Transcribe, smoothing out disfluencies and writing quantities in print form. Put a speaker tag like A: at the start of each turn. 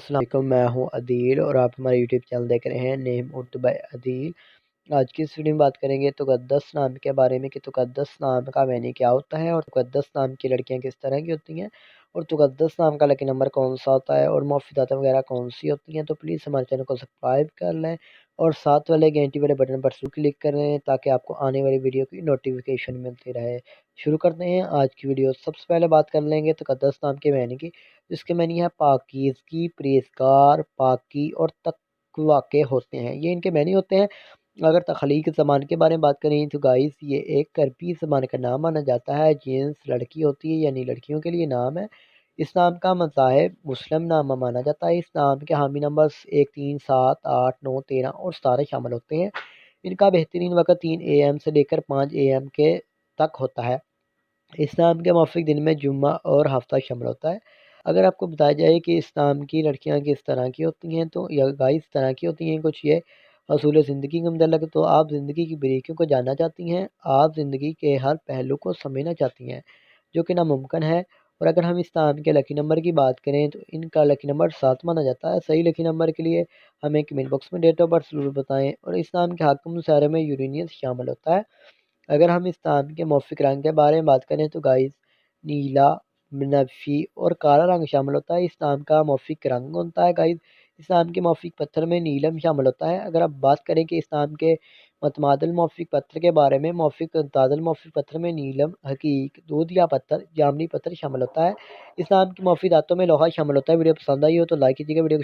A: अस्सलाम वालेकुम, मैं हूं अदील और आप हमारे यूट्यूब चैनल देख रहे हैं नेम उर्दू बाय अदील। आज की इस वीडियो में बात करेंगे तक़द्दस नाम के बारे में कि तक़द्दस नाम का मीनिंग क्या होता है और तक़द्दस नाम की लड़कियां किस तरह की होती हैं और तक़द्दस नाम का लकी नंबर कौन सा होता है और मुफीदात वगैरह कौन सी होती हैं। तो प्लीज़ हमारे चैनल को सब्सक्राइब कर लें और साथ वाले घंटी वाले बटन पर जरूर क्लिक करें ताकि आपको आने वाली वीडियो की नोटिफिकेशन मिलती रहे। शुरू करते हैं आज की वीडियो। सबसे पहले बात कर लेंगे तक़द्दस नाम के मीनिंग की, जिसके मैंने है पाकीज़गी, परहेज़गार, पाकी और तक़वा के होते हैं। ये इनके मैनी होते हैं। अगर तख्लीक ज़बान के बारे में बात करें तो गाइस ये एक अरबी ज़बान का नाम माना जाता है। जिन्स लड़की होती है यानी लड़कियों के लिए नाम है। इस नाम का मज़ाहिब मुस्लिम नाम माना जाता है। इस नाम के हामी नंबर्स 1, 3, 7, 8, 9, 13 और 17 शामिल होते हैं। इनका बेहतरीन वक़्त 3 AM से लेकर 5 AM के तक होता है। इस नाम के माफ़िक दिन में जुम्मा और हफ्ता शामिल होता है। अगर आपको बताया जाए कि इस नाम की लड़कियां किस तरह की होती हैं तो या गाइस इस तरह की होती हैं कुछ ये असूल ज़िंदगी के मतलब, तो आप ज़िंदगी की बारीकियों को जानना चाहती हैं, आप ज़िंदगी के हर पहलू को समझना चाहती हैं जो कि नामुमकिन है। और अगर हम इस नाम के लकी नंबर की बात करें तो इनका लकी नंबर 7 माना जाता है। सही लकी नंबर के लिए हमें कमेंट बॉक्स में डेट ऑफ बर्थ ज़रूर बताएं। और इस नाम के हाकिम सारे में यूरेनियस शामिल होता है। अगर हम इस ताम के मौफिक रंग के बारे में बात करें तो गाइस नीला, बनफशी और काला रंग शामिल होता है। इस नाम का मौफिक रंग होता है गाइस। इस नाम के मौफिक पत्थर में नीलम शामिल होता है। अगर आप बात करें कि इस नाम के मतमादल मौफिक पत्थर के बारे में, मौफिक तादल मौफिक पत्थर में नीलम, हकीक, दूध या पत्थर, जामनी पत्थर शामिल होता है। इस नाम की मौफिक दातों में लोहा शामिल होता है। वीडियो पसंद आई हो तो लाइक कीजिएगा, वीडियो को